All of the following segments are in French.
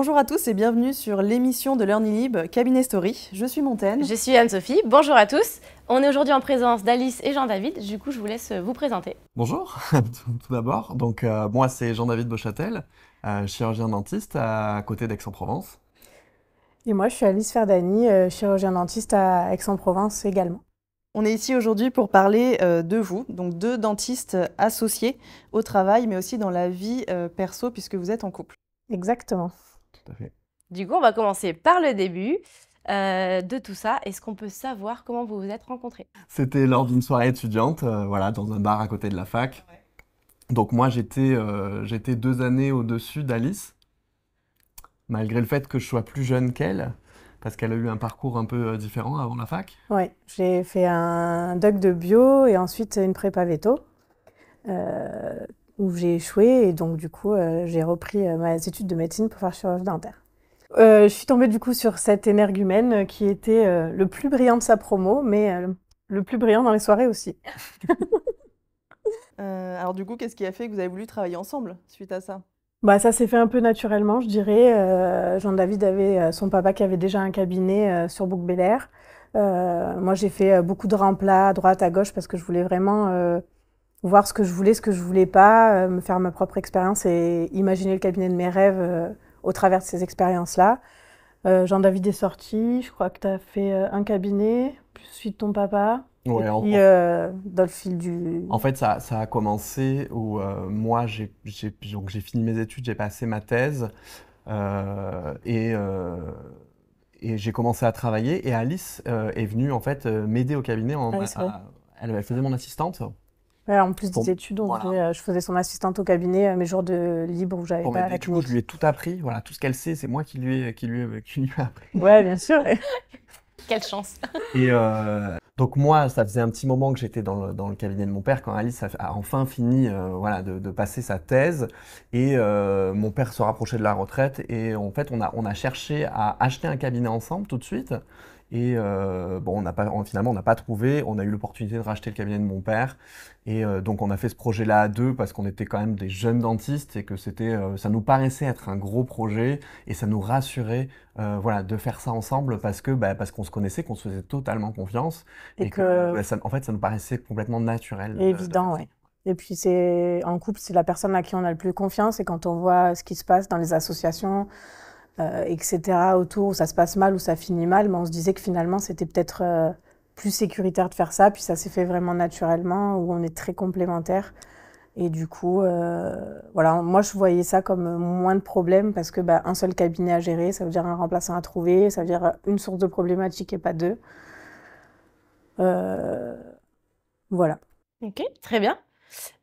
Bonjour à tous et bienvenue sur l'émission de LearnyLib Cabinet Story. Je suis Montaigne. Je suis Anne-Sophie. Bonjour à tous. On est aujourd'hui en présence d'Alice et Jean-David. Du coup, je vous laisse vous présenter. Bonjour, tout d'abord. Donc, moi, c'est Jean-David Beauchâtel, chirurgien dentiste à côté d'Aix-en-Provence. Et moi, je suis Alice Ferdani, chirurgien dentiste à Aix-en-Provence également. On est ici aujourd'hui pour parler de vous, donc deux dentistes associés au travail, mais aussi dans la vie perso, puisque vous êtes en couple. Exactement. Tout à fait. Du coup, on va commencer par le début de tout ça. Est-ce qu'on peut savoir comment vous vous êtes rencontrés? C'était lors d'une soirée étudiante, voilà, dans un bar à côté de la fac. Donc moi, j'étais 2 années au-dessus d'Alice, malgré le fait que je sois plus jeune qu'elle, parce qu'elle a eu un parcours un peu différent avant la fac. Oui, j'ai fait un doc de bio et ensuite une prépa veto, où j'ai échoué et donc du coup, j'ai repris mes études de médecine pour faire chirurgie dentaire. Je suis tombée du coup sur cet énergumène qui était le plus brillant de sa promo, mais le plus brillant dans les soirées aussi. Alors du coup, qu'est-ce qui a fait que vous avez voulu travailler ensemble suite à ça? Bah, ça s'est fait un peu naturellement, je dirais. Jean-David avait son papa qui avait déjà un cabinet sur Bouc-Bel-Air. Moi, j'ai fait beaucoup de remplats à droite, à gauche, parce que je voulais vraiment voir ce que je voulais pas, me faire ma propre expérience et imaginer le cabinet de mes rêves au travers de ces expériences-là. Jean-David est sorti, je crois que tu as fait un cabinet, puis suite ton papa. Ouais, Et puis, dans le fil du... En fait, ça a commencé où moi, donc j'ai fini mes études, j'ai passé ma thèse et j'ai commencé à travailler. Et Alice est venue en fait m'aider au cabinet. Ouais, c'est vrai. Elle faisait mon assistante Ouais, en plus pour, des études, voilà, je faisais son assistante au cabinet, mes jours de libre où j'avais pour pas m'aider. la Du coup, je clinique. lui ai tout appris. Voilà, tout ce qu'elle sait, c'est moi qui lui ai appris. Ouais, bien sûr. Quelle chance! Et donc moi, ça faisait un petit moment que j'étais dans le cabinet de mon père quand Alice a enfin fini voilà, de passer sa thèse. Et mon père se rapprochait de la retraite. Et en fait, on a cherché à acheter un cabinet ensemble tout de suite. Et bon, finalement, on n'a pas trouvé. On a eu l'opportunité de racheter le cabinet de mon père. Et donc, on a fait ce projet-là à deux parce qu'on était quand même des jeunes dentistes et que ça nous paraissait être un gros projet et ça nous rassurait voilà, de faire ça ensemble parce qu'on se connaissait, qu'on se faisait totalement confiance Et et que en fait, ça nous paraissait complètement naturel. Et évident, ouais. Et puis en couple, c'est la personne à qui on a le plus confiance. Et quand on voit ce qui se passe dans les associations, etc., autour, où ça se passe mal, où ça finit mal, on se disait que finalement, c'était peut-être plus sécuritaire de faire ça. Puis ça s'est fait vraiment naturellement, où on est très complémentaires. Et du coup, voilà, moi, je voyais ça comme moins de problèmes parce que un seul cabinet à gérer, ça veut dire un remplaçant à trouver, ça veut dire une source de problématique et pas deux. Voilà. Ok, très bien.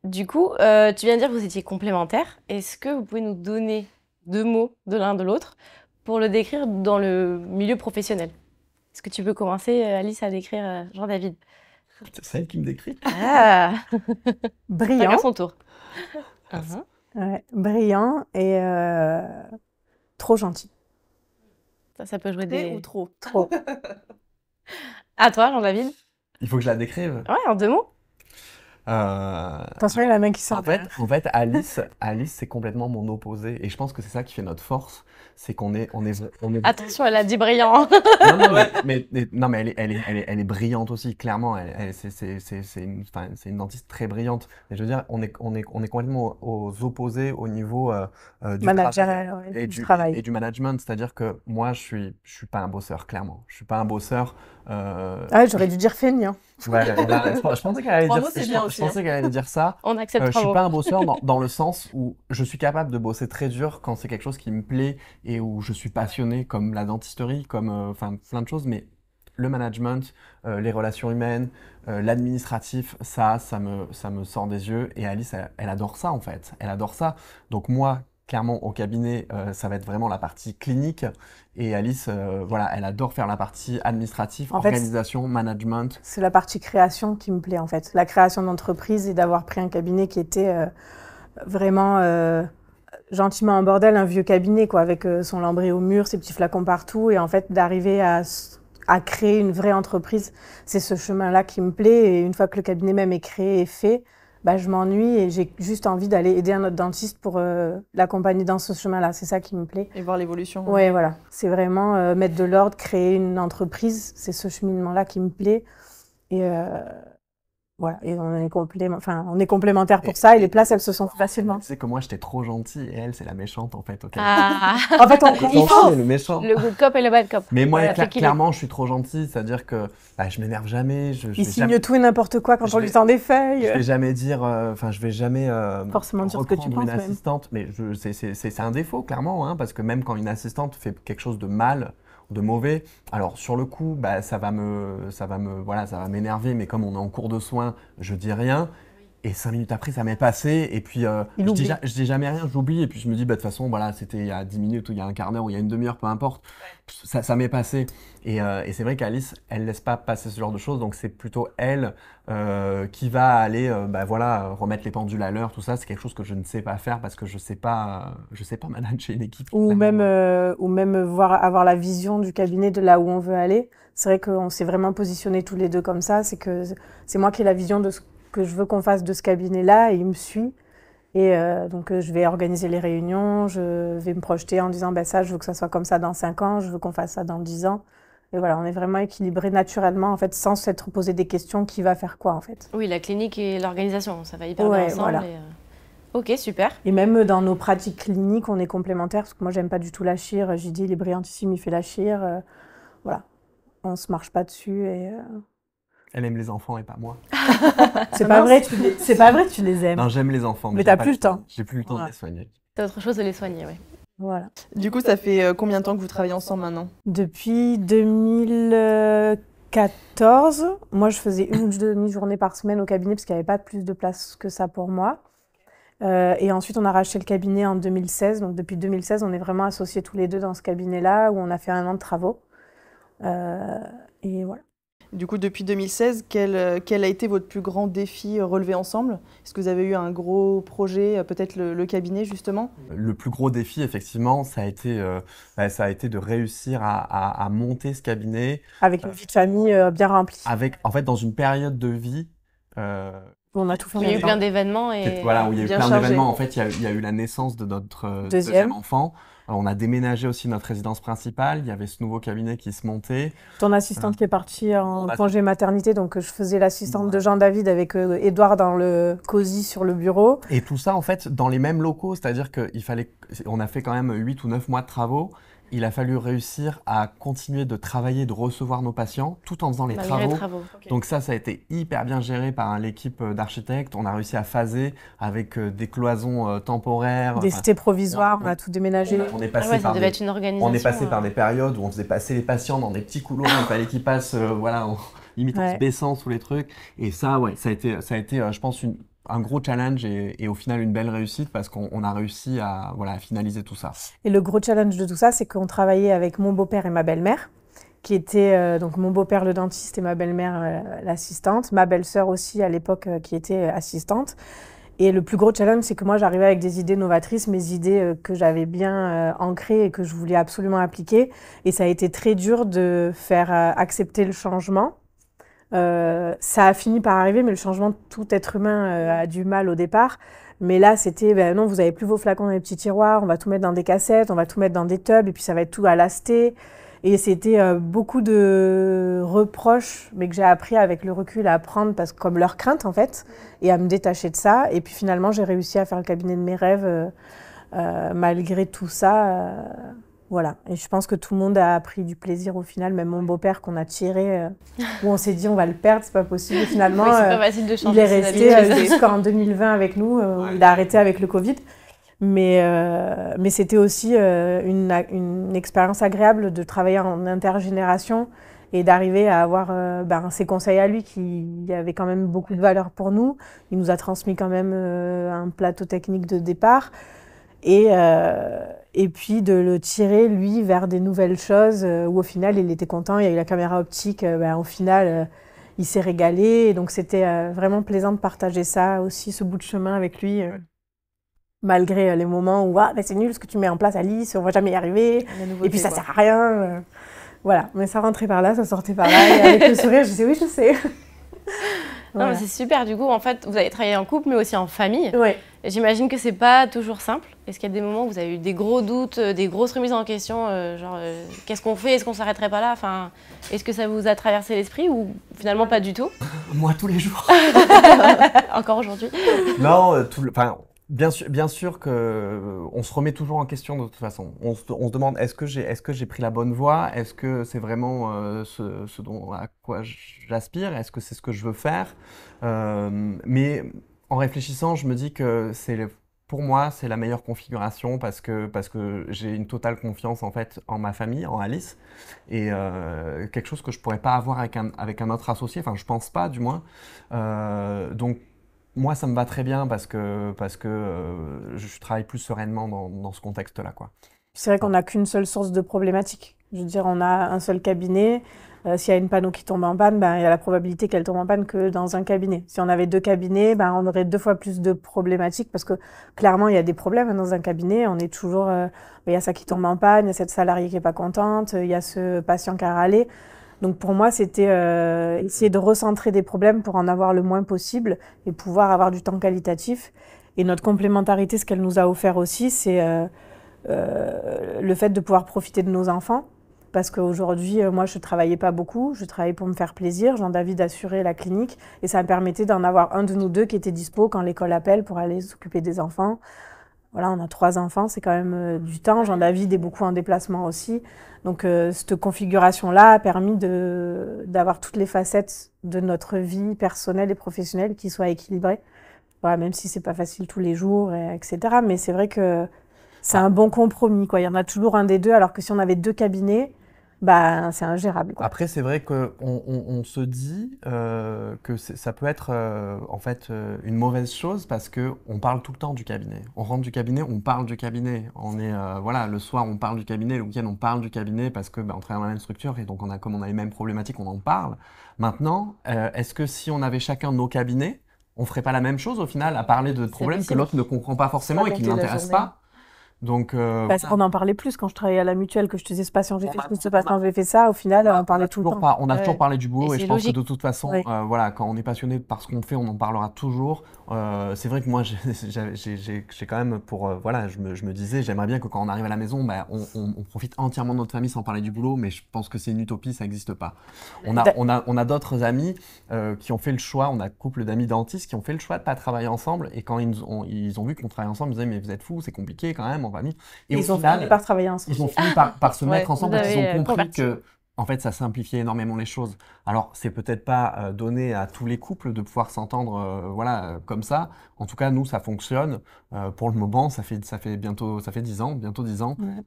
Du coup, tu viens de dire que vous étiez complémentaires. Est-ce que vous pouvez nous donner 2 mots de l'un de l'autre pour le décrire dans le milieu professionnel? Est-ce que tu peux commencer, Alice, à décrire Jean-David? C'est elle qui me décrit. Ah! Chacun Brillant. son tour. Ouais, brillant et trop gentil. Ça peut jouer Très des... ou trop? Trop. À toi, Jean-David? Il faut que je la décrive. Ouais, en 2 mots. Attention, il y a la main qui sort. En fait, Alice, c'est complètement mon opposé. Et je pense que c'est ça qui fait notre force. C'est qu'on est. Attention, elle a dit brillant. Non, mais elle est brillante aussi, clairement. C'est une dentiste très brillante. Mais je veux dire, on est complètement aux opposés au niveau du Managérial, travail ouais, du travail. et du management. C'est-à-dire que moi, je suis pas un bosseur, clairement. Je suis pas un bosseur. Ah, j'aurais dû dire feignant. Ouais, je pensais qu'elle allait Trois dire, mots, c'est bien aussi, je pensais qu'elle allait dire ça. On accepte Je 3 suis mots. pas un bosseur dans le sens où je suis capable de bosser très dur quand c'est quelque chose qui me plaît et où je suis passionné, comme la dentisterie, comme enfin plein de choses. Mais le management, les relations humaines, l'administratif, ça me sort des yeux. Et Alice, elle adore ça en fait. Elle adore ça. Donc moi, clairement, au cabinet, ça va être vraiment la partie clinique. Et Alice, voilà, elle adore faire la partie administrative, En fait, organisation, management. c'est la partie création qui me plaît en fait. La création d'entreprise et d'avoir pris un cabinet qui était vraiment gentiment en bordel, un vieux cabinet quoi, avec son lambris au mur, ses petits flacons partout. Et en fait, d'arriver à créer une vraie entreprise, c'est ce chemin-là qui me plaît. Et une fois que le cabinet même est créé et fait, bah, je m'ennuie et j'ai juste envie d'aller aider un autre dentiste pour l'accompagner dans ce chemin-là. C'est ça qui me plaît. Et voir l'évolution. Ouais, voilà. C'est vraiment mettre de l'ordre, créer une entreprise. C'est ce cheminement-là qui me plaît. Et voilà, et on est complémentaires pour ça, et les places, elles se sont facilement. Tu sais que moi, j'étais trop gentil, et elle, c'est la méchante, en fait. Okay. Ah. En fait, il faut le méchant. Le good cop et le bad cop. Mais moi, Voilà, clairement, je suis trop gentil, c'est-à-dire que je m'énerve jamais. Il signe tout et n'importe quoi quand on lui tend des feuilles. Je vais jamais dire, je vais jamais forcément dire ce que tu penses, une assistante, mais c'est un défaut, clairement, hein, parce que même quand une assistante fait quelque chose de mal, de mauvais. Alors sur le coup, ça va m'énerver, mais comme on est en cours de soins, je dis rien. Et 5 minutes après, ça m'est passé. Et puis, je dis jamais rien, j'oublie. Et puis je me dis, de toute façon, voilà, c'était il y a 10 minutes, ou il y a un quart d'heure, ou il y a une demi-heure, peu importe. Ça m'est passé. Et c'est vrai qu'Alice, elle laisse pas passer ce genre de choses. Donc c'est plutôt elle qui va aller, remettre les pendules à l'heure, tout ça. C'est quelque chose que je ne sais pas faire parce que je sais pas manager une équipe. Ou même avoir la vision du cabinet de là où on veut aller. C'est vrai qu'on s'est vraiment positionnés tous les deux comme ça. C'est que c'est moi qui ai la vision de ce que je veux qu'on fasse de ce cabinet-là, et il me suit. Et donc, je vais organiser les réunions, je vais me projeter en disant, ça, je veux que ça soit comme ça dans 5 ans, je veux qu'on fasse ça dans 10 ans. Et voilà, on est vraiment équilibrés naturellement, en fait, sans s'être posé des questions, qui va faire quoi, en fait. Oui, la clinique et l'organisation, ça va hyper bien ensemble. Voilà. Ok, super. Et même dans nos pratiques cliniques, on est complémentaires, parce que moi, j'aime pas du tout la chire. J'ai dit, il est brillantissime, il fait la chire. Voilà, on se marche pas dessus. Et elle aime les enfants et pas moi. C'est pas vrai, tu les aimes. Non, j'aime les enfants. Mais t'as plus le temps. J'ai plus le temps de les soigner. C'est autre chose de les soigner, oui. Voilà. Du coup, ça fait combien de temps que vous travaillez ensemble maintenant? Depuis 2014. Moi, je faisais une demi-journée par semaine au cabinet parce qu'il n'y avait pas plus de place que ça pour moi. Et ensuite, on a racheté le cabinet en 2016. Donc, depuis 2016, on est vraiment associés tous les deux dans ce cabinet-là où on a fait 1 an de travaux. Et voilà. Du coup, depuis 2016, quel a été votre plus grand défi relevé ensemble? Est-ce que vous avez eu un gros projet, peut-être le cabinet, justement? Le plus gros défi, effectivement, ça a été de réussir à monter ce cabinet. Avec une vie de famille bien remplie. En fait, dans une période de vie... on a tout fait. Il y a eu plein d'événements. Où il y a eu plein d'événements. En fait, il y a eu la naissance de notre deuxième enfant. On a déménagé aussi notre résidence principale. Il y avait ce nouveau cabinet qui se montait. Ton assistante qui est partie en congé maternité. Donc, je faisais l'assistante de Jean-David avec Édouard dans le cosy sur le bureau. Et tout ça, en fait, dans les mêmes locaux. C'est-à-dire qu'on a fait quand même 8 ou 9 mois de travaux. Il a fallu réussir à continuer de travailler, de recevoir nos patients, tout en faisant les travaux. Okay. Donc ça a été hyper bien géré par l'équipe d'architectes. On a réussi à phaser avec des cloisons temporaires. Des cités provisoires, on a tout déménagé. On est passé ça devait être une organisation. On est passé par des périodes où on faisait passer les patients dans des petits couloirs. Il fallait qu'ils passent, limite en se baissant sous les trucs. Et ça, ça a été, je pense, un gros challenge et au final une belle réussite parce qu'on a réussi à finaliser tout ça. Et le gros challenge de tout ça, c'est qu'on travaillait avec mon beau-père et ma belle-mère, qui étaient donc mon beau-père le dentiste et ma belle-mère l'assistante, ma belle-sœur aussi à l'époque qui était assistante. Et le plus gros challenge, c'est que moi j'arrivais avec des idées novatrices, mes idées que j'avais bien ancrées et que je voulais absolument appliquer. Et ça a été très dur de faire accepter le changement. Ça a fini par arriver, mais le changement, tout être humain a du mal au départ. Mais là, c'était, non, vous n'avez plus vos flacons dans les petits tiroirs, on va tout mettre dans des cassettes, on va tout mettre dans des tubs, et puis ça va être tout à laster. Et c'était beaucoup de reproches, mais que j'ai appris avec le recul à apprendre, parce que comme leur crainte, en fait, et à me détacher de ça. Et puis finalement, j'ai réussi à faire le cabinet de mes rêves, malgré tout ça. Voilà, et je pense que tout le monde a pris du plaisir au final, même mon beau-père qu'on a tiré, où on s'est dit on va le perdre, c'est pas possible. Et finalement, oui, c'est pas facile de changer il est resté jusqu'en 2020 avec nous, il a arrêté avec le Covid. Mais c'était aussi une expérience agréable de travailler en intergénération et d'arriver à avoir ses conseils à lui qui avaient quand même beaucoup de valeur pour nous. Il nous a transmis quand même un plateau technique de départ. Et puis de le tirer, lui, vers des nouvelles choses où au final, il était content. Il y a eu la caméra optique. Au final, il s'est régalé. Et donc, c'était vraiment plaisant de partager ça aussi, ce bout de chemin avec lui. Malgré les moments où c'est nul ce que tu mets en place, Alice, on va jamais y arriver. Et puis, ça sert à rien. Voilà. Mais ça rentrait par là, ça sortait par là. Et avec le sourire, je disais oui, je sais. Non, mais c'est super. Du coup, en fait, vous avez travaillé en couple, mais aussi en famille. Ouais. Et j'imagine que c'est pas toujours simple. Est-ce qu'il y a des moments où vous avez eu des gros doutes, des grosses remises en question, qu'est-ce qu'on fait? Est-ce qu'on s'arrêterait pas là? Enfin, est-ce que ça vous a traversé l'esprit ou finalement pas du tout? Moi, tous les jours. Encore aujourd'hui? Non, enfin, bien sûr que on se remet toujours en question de toute façon. On se demande est-ce que j'ai pris la bonne voie? Est-ce que c'est vraiment à quoi j'aspire? Est-ce que c'est ce que je veux faire? Mais en réfléchissant, je me dis que pour moi, c'est la meilleure configuration parce que j'ai une totale confiance en fait en ma famille, en Alice, et quelque chose que je pourrais pas avoir avec un autre associé. Enfin, je pense pas, du moins. Donc moi, ça me va très bien parce que je travaille plus sereinement dans ce contexte-là, quoi. C'est vrai qu'on n'a qu'une seule source de problématique. Je veux dire, on a un seul cabinet. S'il y a une panneau qui tombe en panne, ben, il y a la probabilité qu'elle tombe en panne que dans un cabinet. Si on avait 2 cabinets, ben, on aurait 2 fois plus de problématiques parce que clairement, il y a des problèmes dans un cabinet. On est toujours, il y a ça qui tombe en panne, il y a cette salariée qui est pas contente, il y a ce patient qui a râlé. Donc pour moi, c'était essayer de recentrer des problèmes pour en avoir le moins possible et pouvoir avoir du temps qualitatif. Et notre complémentarité, ce qu'elle nous a offert aussi, c'est le fait de pouvoir profiter de nos enfants. Parce qu'aujourd'hui, moi, je travaillais pas beaucoup, je travaillais pour me faire plaisir. Jean-David assurait la clinique et ça me permettait d'en avoir un de nous deux qui était dispo quand l'école appelle pour aller s'occuper des enfants. Voilà, on a 3 enfants, c'est quand même du temps. Jean-David est beaucoup en déplacement aussi. Donc, cette configuration-là a permis d'avoir toutes les facettes de notre vie personnelle et professionnelle qui soient équilibrées. Voilà, même si c'est pas facile tous les jours, etc. Mais c'est vrai que c'est un bon compromis, quoi. Il y en a toujours un des deux, alors que si on avait 2 cabinets, bah, c'est ingérable, quoi. Après, c'est vrai qu'on se dit que ça peut être en fait une mauvaise chose parce que on parle tout le temps du cabinet. On rentre du cabinet, on parle du cabinet. On est voilà, le soir on parle du cabinet, le week-end on parle du cabinet parce que on travaille dans la même structure et donc comme on a les mêmes problématiques, on en parle. Maintenant, est-ce que si on avait chacun nos cabinets, on ferait pas la même chose au final à parler de problèmes que possible. l'autre ne comprend pas forcément et qui ne l'intéresse pas? Donc, Parce qu'on en parlait plus quand je travaillais à la mutuelle, que je te disais ce patient, j'ai fait ce patient, j'ai fait ça. Au final, on parlait tout le temps. On a toujours parlé du boulot Et et c'est je pense que logique. de toute façon, Oui. voilà, quand on est passionné par ce qu'on fait, on en parlera toujours. C'est vrai que moi, j'ai quand même voilà, je me disais, j'aimerais bien que quand on arrive à la maison, on profite entièrement de notre famille sans parler du boulot, mais je pense que c'est une utopie, ça n'existe pas. On a d'autres amis qui ont fait le choix, on a un couple d'amis dentistes qui ont fait le choix de pas travailler ensemble et quand ils ont vu qu'on travaillait ensemble, ils disaient mais vous êtes fous, c'est compliqué quand même en famille. Et Ils ont fini par travailler ensemble. ils ont fini par se mettre Ouais, ensemble vous parce qu'ils avez, ont compris converti. que en fait, ça simplifiait énormément les choses. Alors, c'est peut-être pas donné à tous les couples de pouvoir s'entendre comme ça. En tout cas, nous, ça fonctionne. Pour le moment, ça fait 10 ans, bientôt 10 ans, Ouais.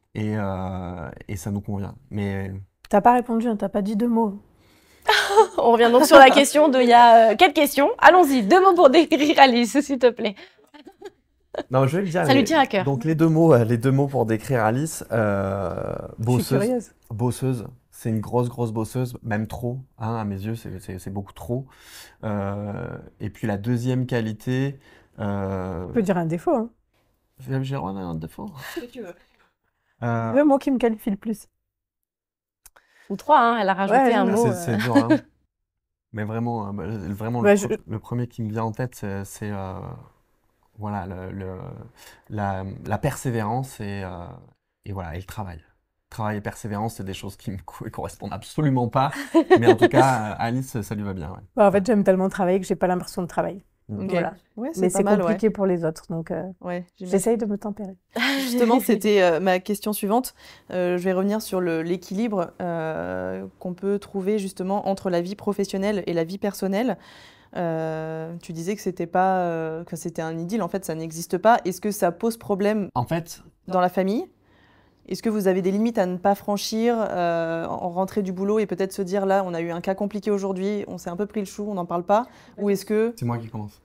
et ça nous convient. Mais T'as pas répondu, hein, t'as pas dit 2 mots. On revient donc sur la question de il y a quelle question? Allons-y, 2 mots pour décrire Alice, s'il te plaît. non, je vais le dire. Ça lui tient à cœur. Donc les deux mots pour décrire Alice, Je suis curieuse. bosseuse. C'est une grosse bosseuse, même trop, hein, à mes yeux, c'est beaucoup trop. Et puis la deuxième qualité, Tu peux dire un défaut, hein. j'ai le droit d'un défaut. Si tu veux. Le mot qui me qualifie le plus. Ou 3, hein, elle a rajouté Ouais, un mot. C'est dur, hein. Mais vraiment, Ouais, le premier qui me vient en tête, c'est voilà, la persévérance et voilà, et le travail. Travail et persévérance, c'est des choses qui me correspondent absolument pas. Mais en tout cas, Alice, ça lui va bien. Ouais. Bah, en fait, j'aime tellement travailler que j'ai pas l'impression de travailler. Ok. Voilà. Ouais, Mais pas c'est mal, compliqué pour les autres, donc ouais, j'imagine. j'essaye de me tempérer. Justement, c'était ma question suivante. Je vais revenir sur l'équilibre qu'on peut trouver justement entre la vie professionnelle et la vie personnelle. Tu disais que c'était pas que c'était un idylle. En fait, ça n'existe pas. Est-ce que ça pose problème En fait, dans la famille? Est-ce que vous avez des limites à ne pas franchir en rentrée du boulot et peut-être se dire là, on a eu un cas compliqué aujourd'hui, on s'est un peu pris le chou, on n'en parle pas? Ou est-ce que... c'est moi qui commence.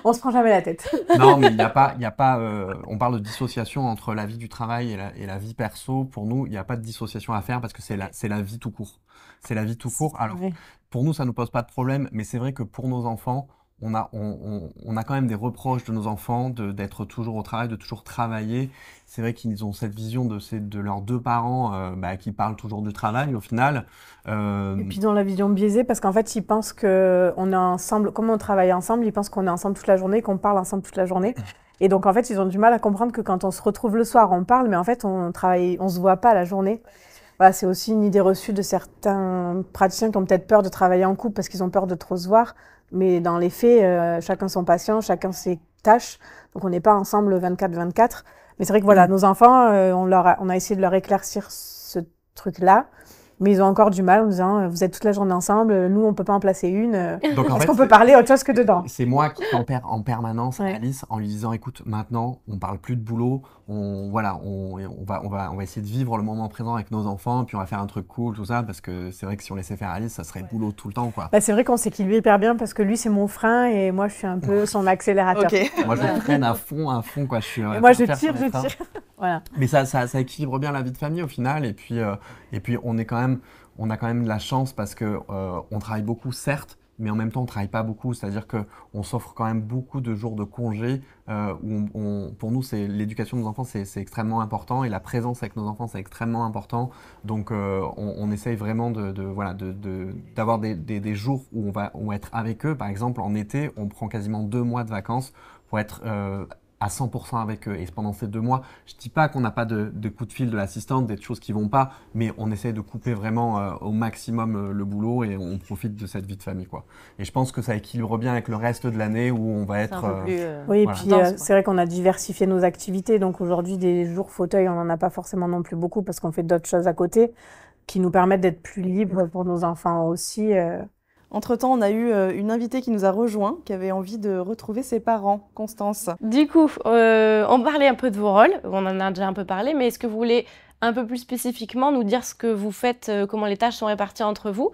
On se prend jamais la tête. Non, mais il y a pas on parle de dissociation entre la vie du travail et la vie perso. Pour nous, il n'y a pas de dissociation à faire parce que c'est la vie tout court. C'est la vie tout court. Alors, Ouais. pour nous, ça ne nous pose pas de problème, mais c'est vrai que pour nos enfants, on a quand même des reproches de nos enfants d'être toujours au travail, de toujours travailler. C'est vrai qu'ils ont cette vision de leurs deux parents qui parlent toujours du travail au final. Et puis ils ont la vision biaisée parce qu'en fait, ils pensent qu'on est ensemble, comme on travaille ensemble, ils pensent qu'on est ensemble toute la journée, qu'on parle ensemble toute la journée. Et donc, en fait, ils ont du mal à comprendre que quand on se retrouve le soir, on parle, mais en fait, on se voit pas la journée. Voilà, c'est aussi une idée reçue de certains praticiens qui ont peut-être peur de travailler en couple parce qu'ils ont peur de trop se voir. Mais dans les faits, chacun son patient, chacun ses tâches. Donc, on n'est pas ensemble 24/24. Mais c'est vrai que voilà, nos enfants, on a essayé de leur éclaircir ce truc-là. Mais ils ont encore du mal en disant vous êtes toute la journée ensemble, nous on peut pas en placer une. Donc, en Est-ce fait, qu'on peut parler autre chose que dedans? c'est moi qui tempère en permanence Ouais. Alice en lui disant écoute, maintenant on parle plus de boulot, on va essayer de vivre le moment présent avec nos enfants, puis on va faire un truc cool, tout ça, parce que c'est vrai que si on laissait faire Alice, ça serait boulot tout le temps, quoi. Bah, c'est vrai qu'on s'équilibre hyper bien parce que lui c'est mon frein et moi je suis un peu son accélérateur. Ok. Moi je traîne à fond, quoi. Je suis, Et moi je faire tire, sur les freins. Voilà. Mais ça équilibre bien la vie de famille au final. Et puis on a quand même de la chance parce que on travaille beaucoup, certes, mais en même temps on travaille pas beaucoup. C'est-à-dire que on s'offre quand même beaucoup de jours de congé pour nous, l'éducation de nos enfants, c'est extrêmement important et la présence avec nos enfants, c'est extrêmement important. Donc on essaye vraiment d'avoir des jours où on va être avec eux. Par exemple, en été, on prend quasiment 2 mois de vacances pour être à 100% avec eux. Et pendant ces 2 mois, je dis pas qu'on n'a pas de coup de fil de l'assistante, des choses qui vont pas, mais on essaie de couper vraiment au maximum le boulot et on profite de cette vie de famille, quoi. Et je pense que ça équilibre bien avec le reste de l'année où on va C'est être... un peu plus. Oui, et Voilà. puis Intense, quoi. c'est vrai qu'on a diversifié nos activités. Donc aujourd'hui, des jours fauteuil, on n'en a pas forcément non plus beaucoup parce qu'on fait d'autres choses à côté qui nous permettent d'être plus libres pour nos enfants aussi. Entre-temps, on a eu une invitée qui nous a rejoint, qui avait envie de retrouver ses parents, Constance. Du coup, on parlait un peu de vos rôles, on en a déjà un peu parlé, mais est-ce que vous voulez un peu plus spécifiquement nous dire ce que vous faites, comment les tâches sont réparties entre vous,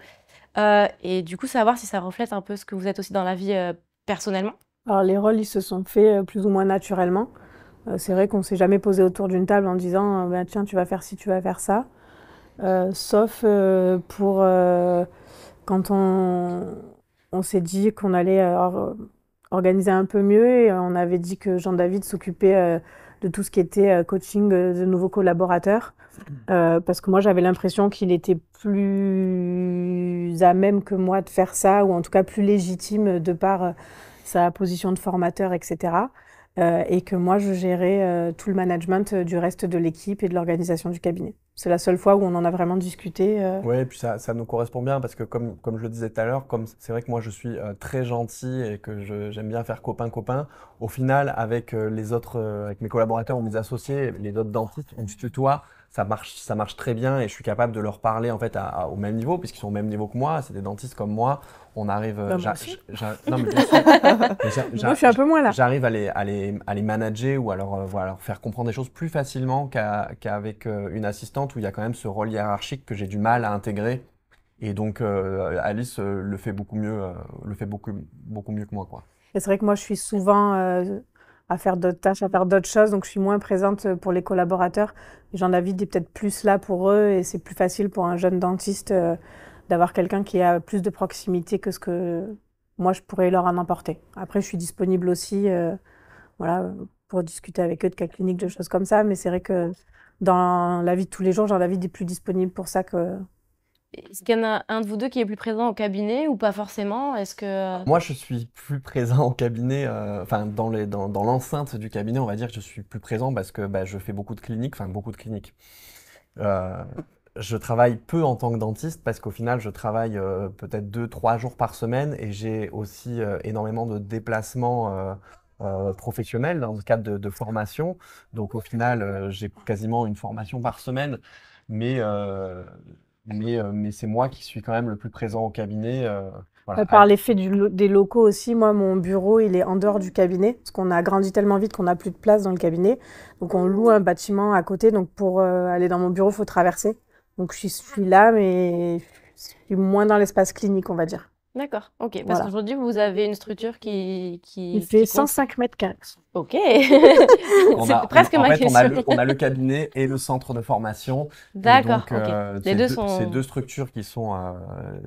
et du coup savoir si ça reflète un peu ce que vous êtes aussi dans la vie personnellement? Alors les rôles, ils se sont faits plus ou moins naturellement. C'est vrai qu'on s'est jamais posé autour d'une table en disant bah, tiens, tu vas faire ci, tu vas faire ça. Sauf pour quand on s'est dit qu'on allait organiser un peu mieux et on avait dit que Jean-David s'occupait de tout ce qui était coaching de nouveaux collaborateurs. Parce que moi, j'avais l'impression qu'il était plus à même que moi de faire ça, ou en tout cas plus légitime de par sa position de formateur, etc. Et que moi, je gérais tout le management du reste de l'équipe et de l'organisation du cabinet. C'est la seule fois où on en a vraiment discuté. Ouais, et puis ça nous correspond bien parce que comme je le disais tout à l'heure, comme c'est vrai que moi je suis très gentil et que j'aime bien faire copain-copain, au final avec les autres, avec mes collaborateurs ou mes associés, les autres dentistes, on se tutoie, ça marche très bien et je suis capable de leur parler en fait au même niveau puisqu'ils sont au même niveau que moi, c'est des dentistes comme moi, on arrive... Bah, moi aussi. Non, mais bien sûr. Moi, je suis un peu moins là. J'arrive à les manager ou à leur faire comprendre des choses plus facilement qu'avec une assistante où il y a quand même ce rôle hiérarchique que j'ai du mal à intégrer. Et donc, Alice le fait beaucoup mieux, beaucoup mieux que moi, quoi. Et c'est vrai que moi, je suis souvent à faire d'autres tâches, à faire d'autres choses, donc je suis moins présente pour les collaborateurs. Jean-David est peut-être plus là pour eux et c'est plus facile pour un jeune dentiste d'avoir quelqu'un qui a plus de proximité que ce que moi, je pourrais leur en apporter. Après, je suis disponible aussi voilà, pour discuter avec eux de cas cliniques, de choses comme ça, mais c'est vrai que dans la vie de tous les jours, Jean-David est plus disponible pour ça que... Est-ce qu'il y en a un de vous deux qui est plus présent au cabinet ou pas forcément? Est-ce que... Moi, je suis plus présent au cabinet, enfin dans l'enceinte du cabinet, on va dire que je suis plus présent parce que je fais beaucoup de cliniques, enfin beaucoup de cliniques. Je travaille peu en tant que dentiste parce qu'au final, je travaille peut-être 2-3 jours par semaine et j'ai aussi énormément de déplacements professionnels dans le cadre de formation. Donc au final, j'ai quasiment une formation par semaine, mais c'est moi qui suis quand même le plus présent au cabinet. Voilà. Par l'effet des locaux aussi, moi, mon bureau, il est en dehors du cabinet, parce qu'on a grandi tellement vite qu'on n'a plus de place dans le cabinet. Donc, on loue un bâtiment à côté. Donc, pour aller dans mon bureau, il faut traverser. Donc, je suis là, mais je suis moins dans l'espace clinique, on va dire. D'accord, ok. Parce Voilà. qu'aujourd'hui, vous avez une structure qui Il fait compte. 105 mètres carrés. Ok. On C'était a, presque en ma fait, question. on a le cabinet et le centre de formation. Et D'accord, donc, ok. Les c'est deux c'est sont... deux structures qui sont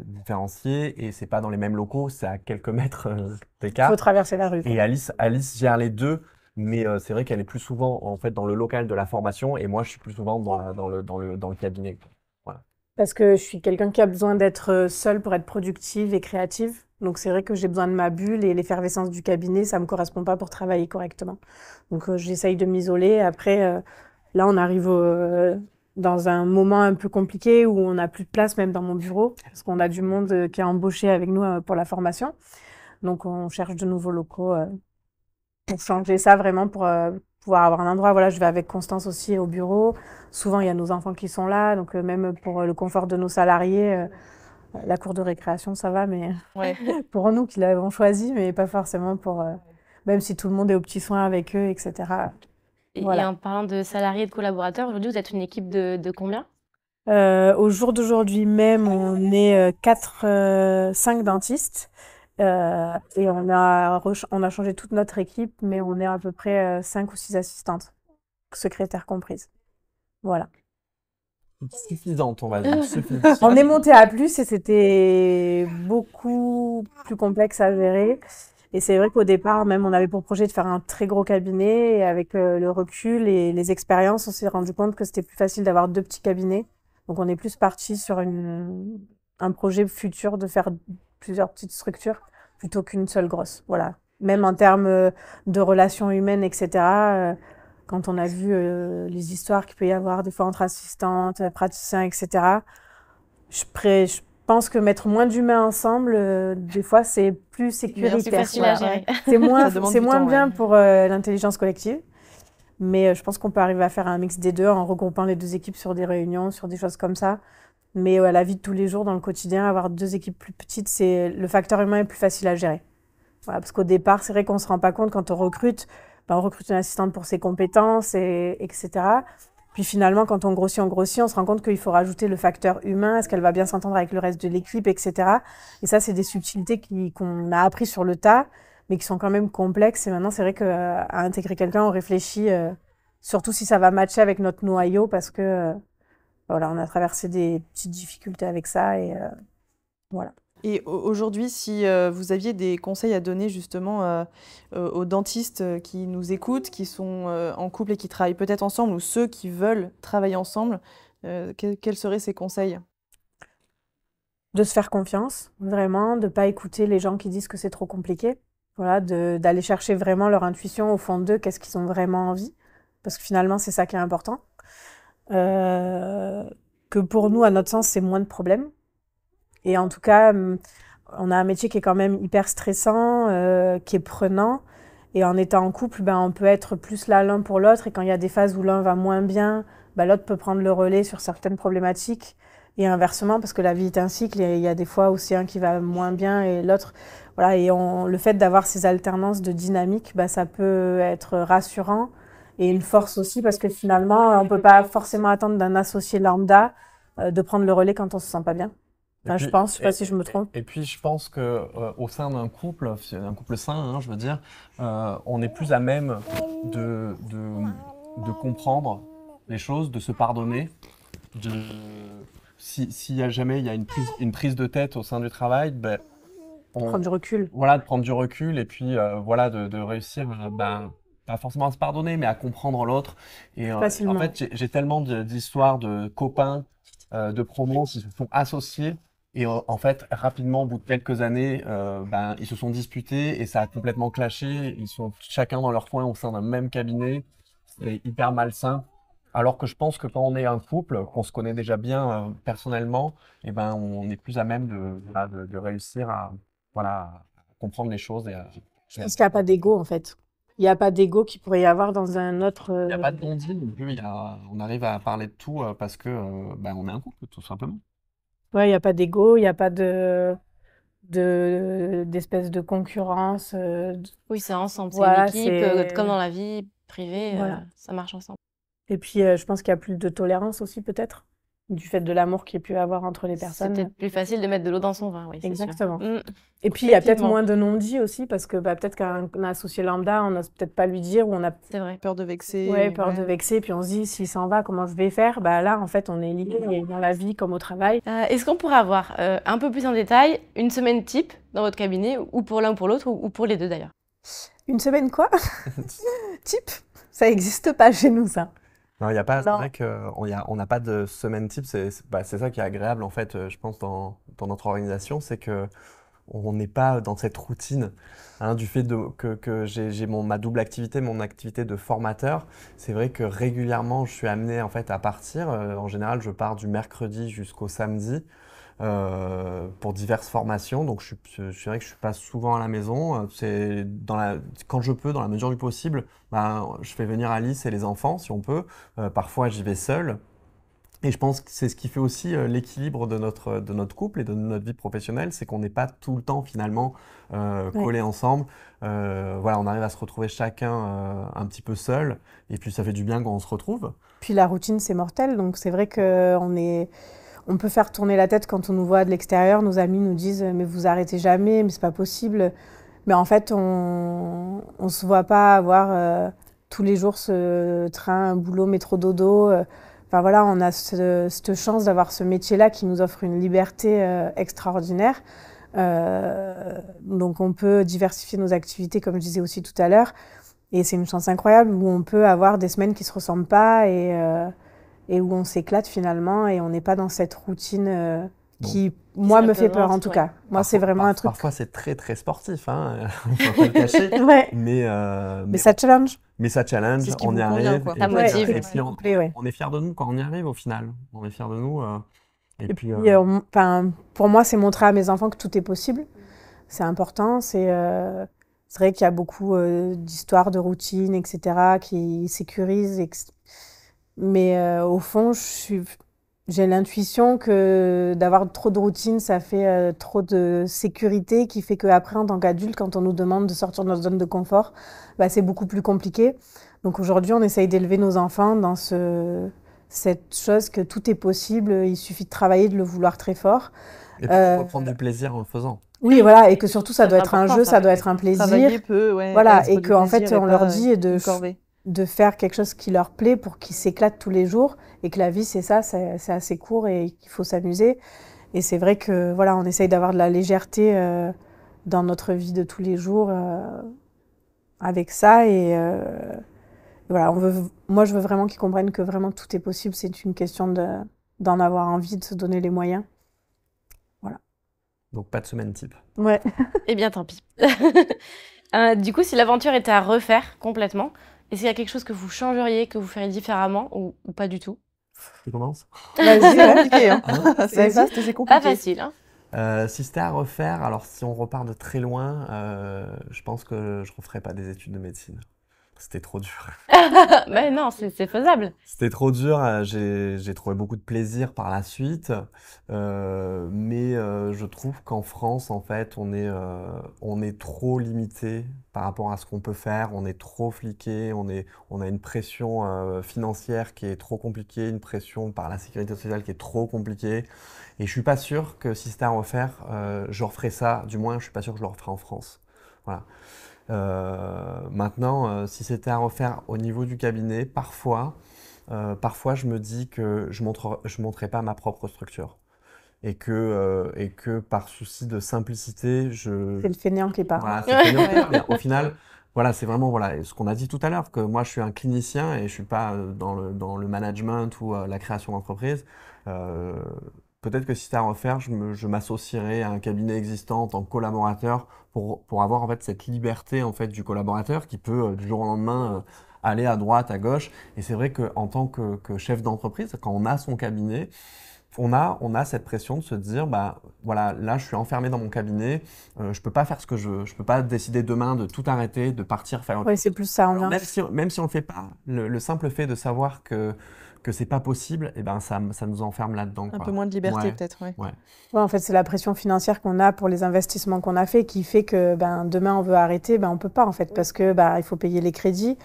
différenciées et c'est pas dans les mêmes locaux, c'est à quelques mètres Il faut d'écart. traverser la rue, quoi. Et Alice gère les deux, mais c'est vrai qu'elle est plus souvent en fait dans le local de la formation et moi je suis plus souvent dans le cabinet. Voilà. Parce que je suis quelqu'un qui a besoin d'être seule pour être productive et créative. Donc c'est vrai que j'ai besoin de ma bulle et l'effervescence du cabinet, ça me correspond pas pour travailler correctement. Donc j'essaye de m'isoler. Après, là, on arrive dans un moment un peu compliqué où on n'a plus de place même dans mon bureau parce qu'on a du monde qui est embauché avec nous pour la formation. Donc on cherche de nouveaux locaux pour changer ça vraiment pour pouvoir avoir un endroit. Voilà, je vais avec Constance aussi au bureau. Souvent, il y a nos enfants qui sont là, donc même pour le confort de nos salariés, la cour de récréation, ça va, mais Ouais. pour nous qui l'avons choisi, mais pas forcément pour, même si tout le monde est aux petits soins avec eux, etc. Et Voilà. en parlant de salariés et de collaborateurs, aujourd'hui, vous êtes une équipe de combien? Au jour d'aujourd'hui même, on est 5 dentistes. Et on a changé toute notre équipe, mais on est à peu près 5 ou 6 assistantes, secrétaires comprises. Voilà. Suffisante, on va dire. Suffisante. On est monté à plus et c'était beaucoup plus complexe à gérer. Et c'est vrai qu'au départ, même, on avait pour projet de faire un très gros cabinet. Et avec le recul et les expériences, on s'est rendu compte que c'était plus facile d'avoir 2 petits cabinets. Donc, on est plus parti sur un projet futur de faire plusieurs petites structures plutôt qu'une seule grosse. Voilà. Même en termes de relations humaines, etc. Quand on a vu les histoires qu'il peut y avoir des fois entre assistantes, praticiens, etc. Je pense que mettre moins d'humains ensemble, des fois, c'est plus sécuritaire. C'est facile à Voilà. gérer. Ça demande C'est du moins temps, bien ouais. pour l'intelligence collective. Mais je pense qu'on peut arriver à faire un mix des deux en regroupant les 2 équipes sur des réunions, sur des choses comme ça. Mais la vie de tous les jours, dans le quotidien, avoir 2 équipes plus petites, le facteur humain est plus facile à gérer. Voilà, parce qu'au départ, c'est vrai qu'on se rend pas compte quand on recrute, on recrute une assistante pour ses compétences, etc. Puis finalement, quand on grossit, on se rend compte qu'il faut rajouter le facteur humain, est-ce qu'elle va bien s'entendre avec le reste de l'équipe, etc. Et ça, c'est des subtilités qu'on a appris sur le tas, mais qui sont quand même complexes. Et maintenant, c'est vrai qu'à intégrer quelqu'un, on réfléchit, surtout si ça va matcher avec notre noyau, parce que voilà, on a traversé des petites difficultés avec ça, et voilà. Et aujourd'hui, si vous aviez des conseils à donner justement aux dentistes qui nous écoutent, qui sont en couple et qui travaillent peut-être ensemble, ou ceux qui veulent travailler ensemble, quels seraient ces conseils? De se faire confiance, vraiment, de pas écouter les gens qui disent que c'est trop compliqué. Voilà, d'aller chercher vraiment leur intuition au fond d'eux, qu'est-ce qu'ils ont vraiment envie. Parce que finalement, c'est ça qui est important. Que pour nous, à notre sens, c'est moins de problèmes. Et en tout cas, on a un métier qui est quand même hyper stressant, qui est prenant. Et en étant en couple, on peut être plus là l'un pour l'autre. Et quand il y a des phases où l'un va moins bien, l'autre peut prendre le relais sur certaines problématiques. Et inversement, parce que la vie est un cycle, et il y a des fois où c'est un qui va moins bien et l'autre. Voilà, et le fait d'avoir ces alternances de dynamique, ça peut être rassurant et une force aussi, parce que finalement, on peut pas forcément attendre d'un associé lambda de prendre le relais quand on se sent pas bien. Je pense, je sais pas si je me trompe. Et puis je pense que au sein d'un couple sain, hein, je veux dire, on est plus à même de comprendre les choses, de se pardonner. S'il y a jamais il y a une prise de tête au sein du travail, Prendre du recul. Voilà, de prendre du recul et puis voilà, de réussir pas forcément à se pardonner, mais à comprendre l'autre. Et en fait, j'ai tellement d'histoires de copains, de promos qui se sont associés. Et en fait, rapidement, au bout de quelques années, ils se sont disputés et ça a complètement clashé. Ils sont chacun dans leur coin au sein d'un même cabinet. C'est hyper malsain. Alors que je pense que quand on est un couple, qu'on se connaît déjà bien personnellement, on est plus à même de réussir à comprendre les choses. Je pense qu'il n'y a pas d'ego, en fait. Il n'y a pas d'ego qu'il pourrait y avoir dans un autre... Il n'y a pas de non-dit non plus. On arrive à parler de tout parce que on est un couple, tout simplement. Ouais, il n'y a pas d'ego, il n'y a pas d'espèce de concurrence. Oui, c'est ensemble, c'est Voilà, une équipe, comme dans la vie privée, Voilà. ça marche ensemble. Et puis, je pense qu'il y a plus de tolérance aussi, peut-être. du fait de l'amour qu'il y a pu avoir entre les C'est personnes. peut-être plus facile de mettre de l'eau dans son vin, oui, c'est sûr. Exactement. Et puis, il y a peut-être Effectivement. moins de non-dits aussi, parce que peut-être qu'un associé lambda, on n'ose peut-être pas lui dire, ou on a C'est vrai. Peur de vexer. peur de vexer, puis on se dit, s'il s'en va, comment je vais faire? Là, en fait, on est lié dans la vie comme au travail. Est-ce qu'on pourrait avoir un peu plus en détail une semaine type dans votre cabinet, ou pour l'un ou pour l'autre, ou pour les deux d'ailleurs? Une semaine quoi? Type? Ça n'existe pas chez nous, ça. Non, il y a pas, c'est Non. vrai qu'on n'a pas de semaine type, c'est ça qui est agréable en fait, je pense, dans notre organisation, c'est que on n'est pas dans cette routine du fait que j'ai ma double activité, mon activité de formateur. C'est vrai que régulièrement, je suis amené en fait à partir. En général, je pars du mercredi jusqu'au samedi pour diverses formations. Donc, je suis vrai que je suis pas souvent à la maison. C'est quand je peux, dans la mesure du possible, je fais venir Alice et les enfants, si on peut. Parfois, j'y vais seul. Et je pense que c'est ce qui fait aussi l'équilibre de notre couple et de notre vie professionnelle, c'est qu'on n'est pas tout le temps finalement collés ensemble. On arrive à se retrouver chacun un petit peu seul, et puis ça fait du bien quand on se retrouve. Puis la routine, c'est mortel, donc c'est vrai on peut faire tourner la tête quand on nous voit de l'extérieur. Nos amis nous disent « mais vous arrêtez jamais, mais c'est pas possible ». Mais en fait, on se voit pas avoir tous les jours ce train, boulot, métro, dodo. On a cette chance d'avoir ce métier-là qui nous offre une liberté extraordinaire. Donc on peut diversifier nos activités, comme je disais aussi tout à l'heure. Et c'est une chance incroyable où on peut avoir des semaines qui ne se ressemblent pas et où on s'éclate finalement et on n'est pas dans cette routine qui, moi, me fait peur en tout cas. Moi, c'est vraiment un truc. Parfois, c'est très, très sportif, on ne peut pas le cacher. Mais ça challenge. Mais ça challenge, C'est ce qui on vous y convient, arrive. quoi. Ça motive. Et puis on est fiers de nous quand on y arrive au final. On est fiers de nous. Et puis, pour moi, c'est montrer à mes enfants que tout est possible. C'est important. C'est vrai qu'il y a beaucoup d'histoires de routine, etc., qui sécurisent. Mais au fond, j'ai l'intuition que d'avoir trop de routine, ça fait trop de sécurité, qui fait qu'après, en tant qu'adulte, quand on nous demande de sortir de notre zone de confort, c'est beaucoup plus compliqué. Donc aujourd'hui, on essaye d'élever nos enfants dans cette chose que tout est possible, il suffit de travailler, de le vouloir très fort. Et puis on peut prendre du plaisir en le faisant. Oui, voilà, et que surtout, ça doit être un jeu, ça doit être un plaisir. Travailler peu, Voilà, et qu'en fait, on leur dit de faire quelque chose qui leur plaît pour qu'ils s'éclatent tous les jours, et que la vie, c'est ça, c'est assez court et qu'il faut s'amuser. Et c'est vrai que, on essaye d'avoir de la légèreté dans notre vie de tous les jours avec ça. Et moi, je veux vraiment qu'ils comprennent que vraiment tout est possible. C'est une question d'en avoir envie, de se donner les moyens. Voilà. Donc, pas de semaine type. Ouais. Eh bien, tant pis. Du coup, si l'aventure était à refaire complètement, est-ce qu'il y a quelque chose que vous changeriez, que vous feriez différemment ou pas du tout? Tu commences? Vas-y, c'est compliqué. C'est vaste, c'est compliqué. Pas facile, hein? Si c'était à refaire, alors si on repart de très loin, je pense que je referais pas des études de médecine. C'était trop dur. Mais non, c'est faisable. C'était trop dur. J'ai trouvé beaucoup de plaisir par la suite, mais je trouve qu'en France, en fait, on est trop limité par rapport à ce qu'on peut faire. On est trop fliqué. On a une pression financière qui est trop compliquée, une pression par la sécurité sociale qui est trop compliquée. Et je suis pas sûr que si c'était à refaire, je referais ça. Du moins, je suis pas sûr que je le referais en France. Voilà. Maintenant, si c'était à refaire au niveau du cabinet, parfois je me dis que je montrerai pas ma propre structure et que par souci de simplicité, C'est le fainéant qui parle. Voilà, c'est le fainéant qui parle. Mais au final, voilà, c'est vraiment ce qu'on a dit tout à l'heure, que moi je suis un clinicien et je suis pas dans le management ou la création d'entreprise. Peut-être que si c'était à refaire, je m'associerais à un cabinet existant en tant que collaborateur pour avoir en fait cette liberté en fait du collaborateur qui peut du jour au lendemain aller à droite, à gauche. Et c'est vrai qu'en tant que chef d'entreprise, quand on a son cabinet, on a cette pression de se dire voilà, là je suis enfermé dans mon cabinet, je peux pas faire ce que je veux, je peux pas décider demain de tout arrêter, de partir faire. Oui, c'est plus ça. Même si on le fait pas, le simple fait de savoir que c'est pas possible, et ça nous enferme là-dedans. Un peu moins de liberté peut-être, ouais. Ouais, en fait, c'est la pression financière qu'on a pour les investissements qu'on a fait qui fait que demain on veut arrêter, on peut pas en fait, parce que il faut payer les crédits.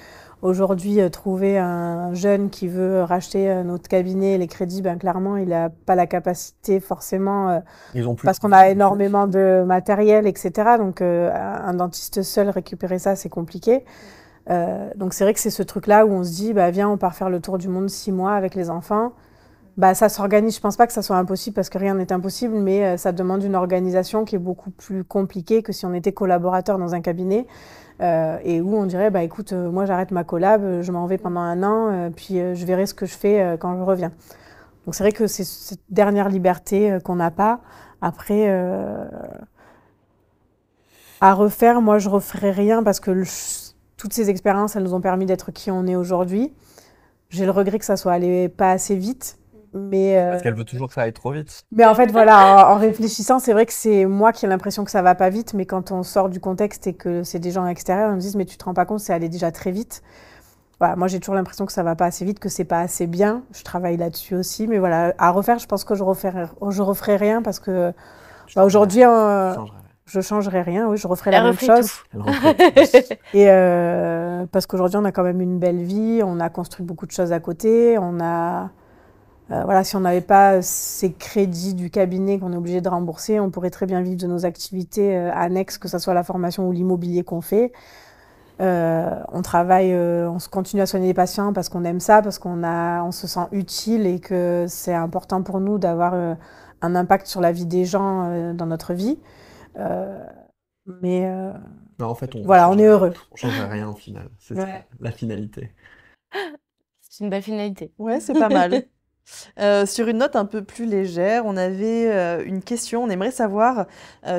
Aujourd'hui, trouver un jeune qui veut racheter notre cabinet, les crédits, ben, clairement, il n'a pas la capacité forcément, Ils ont plus. parce qu'on a énormément de matériel, etc. Donc, un dentiste seul, récupérer ça, c'est compliqué. Donc, c'est vrai que c'est ce truc-là où on se dit, bah, viens, on part faire le tour du monde 6 mois avec les enfants. Bah, ça s'organise. Je pense pas que ça soit impossible parce que rien n'est impossible, mais ça demande une organisation qui est beaucoup plus compliquée que si on était collaborateur dans un cabinet. Et où on dirait, bah écoute, moi j'arrête ma collab, je m'en vais pendant 1 an, puis je verrai ce que je fais quand je reviens. Donc c'est vrai que c'est cette dernière liberté qu'on n'a pas. Après, à refaire, moi je referais rien parce que toutes ces expériences, elles nous ont permis d'être qui on est aujourd'hui. J'ai le regret que ça soit allé pas assez vite. Mais, Parce qu'elle veut toujours que ça aille trop vite. mais en fait, voilà, en réfléchissant, c'est vrai que c'est moi qui ai l'impression que ça va pas vite, mais quand on sort du contexte et que c'est des gens extérieurs, ils me disent, mais tu te rends pas compte, c'est allé déjà très vite. Voilà, moi, j'ai toujours l'impression que ça va pas assez vite, que c'est pas assez bien. Je travaille là-dessus aussi, mais voilà, à refaire, je pense que je referai rien parce que aujourd'hui, je changerai rien, oui, je referai la même chose. Elle referait tout. Et parce qu'aujourd'hui, on a quand même une belle vie, on a construit beaucoup de choses à côté, on a... voilà, si on n'avait pas ces crédits du cabinet qu'on est obligé de rembourser, on pourrait très bien vivre de nos activités annexes, que ce soit la formation ou l'immobilier qu'on fait. On travaille, on continue à soigner les patients parce qu'on aime ça, parce on se sent utile et que c'est important pour nous d'avoir un impact sur la vie des gens dans notre vie. Mais Non, en fait, voilà, on est heureux. On change rien au final. C'est ça, la finalité. C'est une belle finalité. Ouais, c'est pas mal. Sur une note un peu plus légère, on avait une question. On aimerait savoir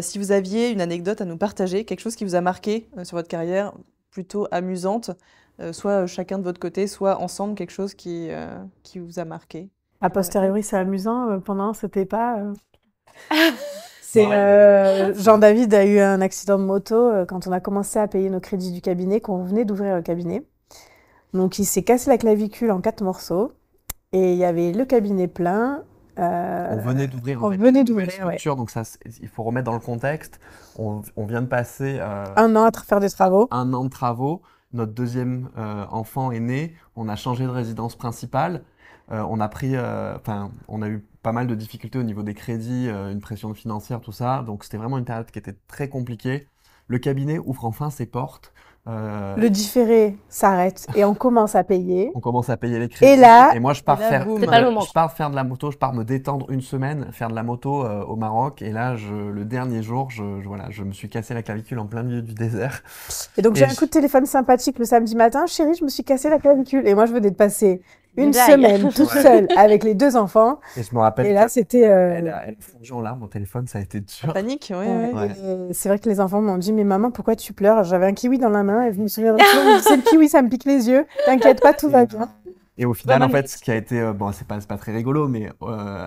si vous aviez une anecdote à nous partager, quelque chose qui vous a marqué sur votre carrière, plutôt amusante, soit chacun de votre côté, soit ensemble, quelque chose qui vous a marqué. A posteriori, c'est amusant. Pendant, c'était pas. Jean-David a eu un accident de moto quand on a commencé à payer nos crédits du cabinet, qu'on venait d'ouvrir le cabinet. Donc, il s'est cassé la clavicule en 4 morceaux. Et il y avait le cabinet plein. On venait d'ouvrir une structure, donc ça, il faut remettre dans le contexte. On vient de passer 1 an à faire des travaux. 1 an de travaux. Notre deuxième enfant est né. On a changé de résidence principale. On a eu pas mal de difficultés au niveau des crédits, une pression financière, tout ça. Donc c'était vraiment une période qui était très compliquée. Le cabinet ouvre enfin ses portes. Le différé s'arrête et on commence à payer. On commence à payer les crédits. Et là, moi, je pars faire faire de la moto, je pars me détendre 1 semaine, faire de la moto au Maroc. Et là, le dernier jour, je me suis cassé la clavicule en plein milieu du désert. Et donc, j'ai un coup de téléphone sympathique le samedi matin. Chérie, je me suis cassé la clavicule. Et moi, je venais de passer une semaine toute seule avec les 2 enfants. Et je me rappelle. Et là, c'était. Elle a fondu en larmes au téléphone, ça a été dur. Panique, oui. C'est vrai que les enfants m'ont dit, mais maman, pourquoi tu pleures? J'avais un kiwi dans la main et je me souviens, c'est le kiwi, ça me pique les yeux. T'inquiète pas, tout va bien. Et au final, en fait, ce qui a été, bon, c'est pas très rigolo, mais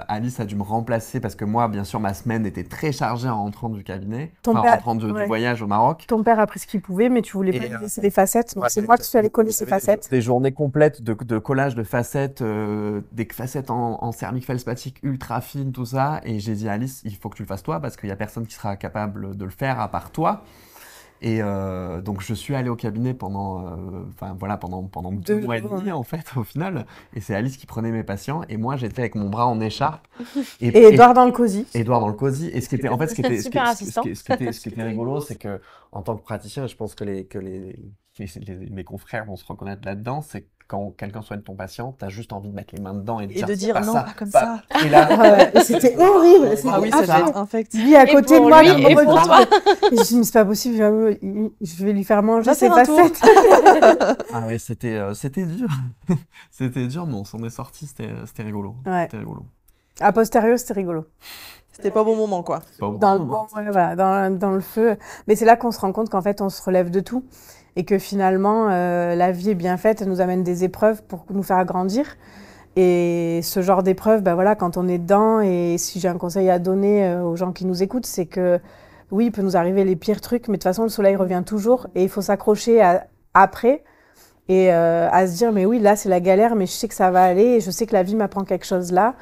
Alice a dû me remplacer parce que moi, bien sûr, ma semaine était très chargée en rentrant du cabinet, en rentrant du voyage au Maroc. Ton père a pris ce qu'il pouvait, mais tu voulais pas lui laisser les facettes. Donc c'est moi qui suis allée coller ces facettes. Des journées complètes de collage de facettes, des facettes en céramique feldspathique ultra fine, tout ça. Et j'ai dit à Alice, il faut que tu le fasses toi parce qu'il y a personne qui sera capable de le faire à part toi. Et donc je suis allé au cabinet pendant 2 mois et demi en fait au final, et c'est Alice qui prenait mes patients et moi j'étais avec mon bras en écharpe et Edouard dans le cosy. Et ce qui était ce qui était rigolo, c'est que en tant que praticien, je pense que mes confrères vont se reconnaître là-dedans, c'est quand quelqu'un soigne ton patient, t'as juste envie de mettre les mains dedans et de dire non, ça, pas comme ça. Et là, c'était horrible. Ah oui, ça devait être infect. Lui à côté de moi, et pour toi. Et je dis, mais c'est pas possible, je vais lui faire manger ses facettes. Ah oui, c'était dur. C'était dur, mais on s'en est sorti, c'était rigolo. Ouais. C'était rigolo. A posteriori, c'était rigolo. C'était pas bon moment, quoi. Dans le feu. Mais c'est là qu'on se rend compte qu'en fait, on se relève de tout. Et que finalement, la vie est bien faite, elle nous amène des épreuves pour nous faire grandir. Et ce genre d'épreuves, voilà, quand on est dedans, et si j'ai un conseil à donner aux gens qui nous écoutent, c'est que oui, il peut nous arriver les pires trucs, mais de toute façon, le soleil revient toujours. Et il faut s'accrocher après et à se dire, mais oui, là, c'est la galère, mais je sais que ça va aller et je sais que la vie m'apprend quelque chose là.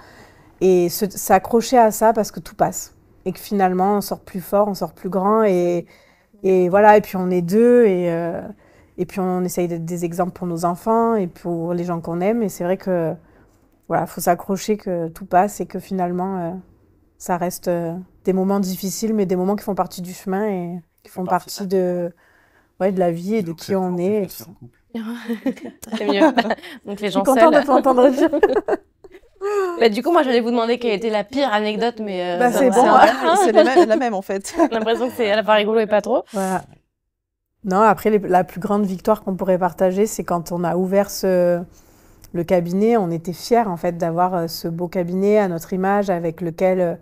Et s'accrocher à ça parce que tout passe. Et que finalement, on sort plus fort, on sort plus grand. Et voilà, et puis on est 2 Et puis on essaye d'être des exemples pour nos enfants et pour les gens qu'on aime. Et c'est vrai que voilà, faut s'accrocher que tout passe et que finalement, ça reste des moments difficiles, mais des moments qui font partie du chemin et qui font partie de la vie et de qui on est. Et tout ça. C'est mieux. Donc les Je suis gens contente seuls. de t'entendre dire. Bah, du coup, moi, j'allais vous demander quelle était la pire anecdote, mais Bah, c'est ça bon, va. C'est la même en fait. J'ai l'impression que c'est à la fois rigolo et pas trop. Voilà. Non, après, la plus grande victoire qu'on pourrait partager, c'est quand on a ouvert le cabinet. On était fiers, en fait, d'avoir ce beau cabinet à notre image, avec lequel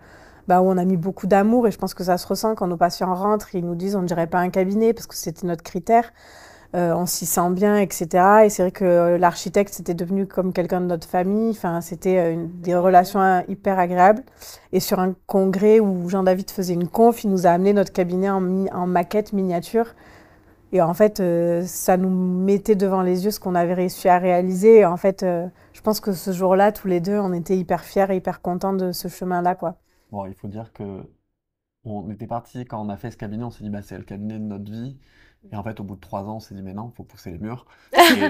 où on a mis beaucoup d'amour. Et je pense que ça se ressent quand nos patients rentrent. Ils nous disent, on ne dirait pas un cabinet, parce que c'était notre critère. On s'y sent bien, etc. Et c'est vrai que l'architecte, c'était devenu comme quelqu'un de notre famille. Enfin, c'était des relations hyper agréables. Et sur un congrès où Jean-David faisait une conf, il nous a amené notre cabinet en maquette miniature. Et en fait, ça nous mettait devant les yeux ce qu'on avait réussi à réaliser. Et en fait, je pense que ce jour-là, tous les deux, on était hyper fiers et hyper contents de ce chemin-là, quoi. Bon, il faut dire que on était parti quand on a fait ce cabinet, on s'est dit bah c'est le cabinet de notre vie. Et en fait, au bout de 3 ans, on s'est dit mais non, faut pousser les murs.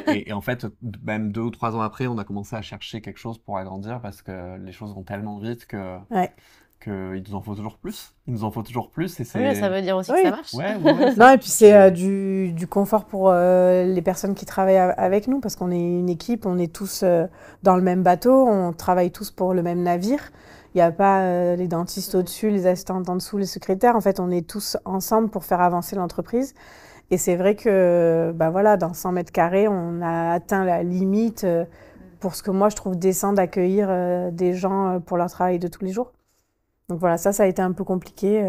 Et en fait, même 2 ou 3 ans après, on a commencé à chercher quelque chose pour agrandir parce que les choses vont tellement vite Ouais. qu'il nous en faut toujours plus. Il nous en faut toujours plus et Oui, mais ça veut dire aussi que Oui. ça marche. Ouais, Non, et puis c'est du confort pour les personnes qui travaillent avec nous, parce qu'on est une équipe, on est tous dans le même bateau, on travaille tous pour le même navire. Il n'y a pas les dentistes au-dessus, les assistantes en dessous, les secrétaires. En fait, on est tous ensemble pour faire avancer l'entreprise. Et c'est vrai que dans 100 mètres carrés, on a atteint la limite pour ce que moi je trouve décent d'accueillir des gens pour leur travail de tous les jours. Donc voilà, ça a été un peu compliqué.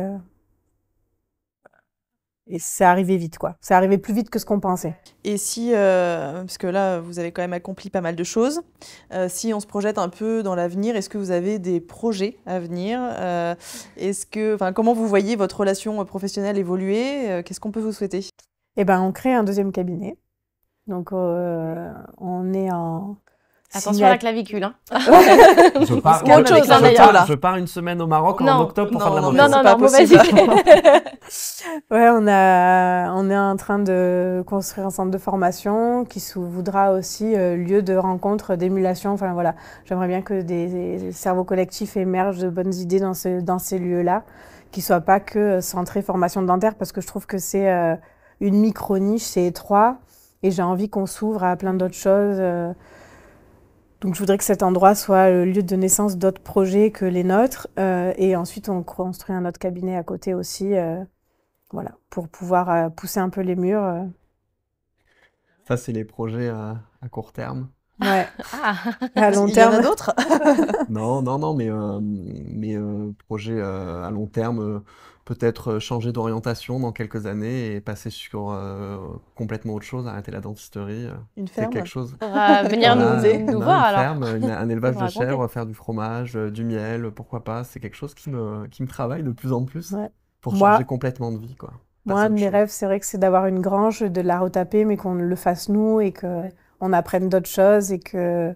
Et c'est arrivé vite, quoi. C'est arrivé plus vite que ce qu'on pensait. Et si, parce que là, vous avez quand même accompli pas mal de choses, si on se projette un peu dans l'avenir, est-ce que vous avez des projets à venir? Comment vous voyez votre relation professionnelle évoluer? Qu'est-ce qu'on peut vous souhaiter? Eh ben, on crée un deuxième cabinet. Donc, on est en... Attention à la clavicule, hein. Je pars, Parce qu'autre chose, hein, d'ailleurs. je pars une semaine au Maroc en Non. octobre pour Non, faire de la non, moto. c'est pas mauvaise possible. idée. Ouais, on est en train de construire un centre de formation qui voudra aussi lieu de rencontre, d'émulation. Enfin voilà, j'aimerais bien que des cerveaux collectifs émergent de bonnes idées dans ces lieux-là, qui soient pas que centrés formation dentaire, parce que je trouve que c'est une micro-niche, c'est étroit, et j'ai envie qu'on s'ouvre à plein d'autres choses. Donc je voudrais que cet endroit soit le lieu de naissance d'autres projets que les nôtres. Et ensuite, on construit un autre cabinet à côté aussi, pour pouvoir pousser un peu les murs. Ça, c'est les projets à court terme. Ouais, Ah. à long Il y en a terme. d'autres? Non, mais projet à long terme, peut-être changer d'orientation dans quelques années et passer sur complètement autre chose, arrêter la dentisterie. Une C'est ferme? quelque chose. Faudra venir Voilà, nous une voir alors. ferme, un élevage Nous de raconter. chèvres, faire du fromage, du miel, pourquoi pas. C'est quelque chose qui me travaille de plus en plus Ouais. pour Moi- changer complètement de vie, quoi. Moi, Passer un à de autre mes chose. rêves, c'est vrai que c'est d'avoir une grange, de la retaper, mais qu'on le fasse nous et qu'on apprenne d'autres choses et que...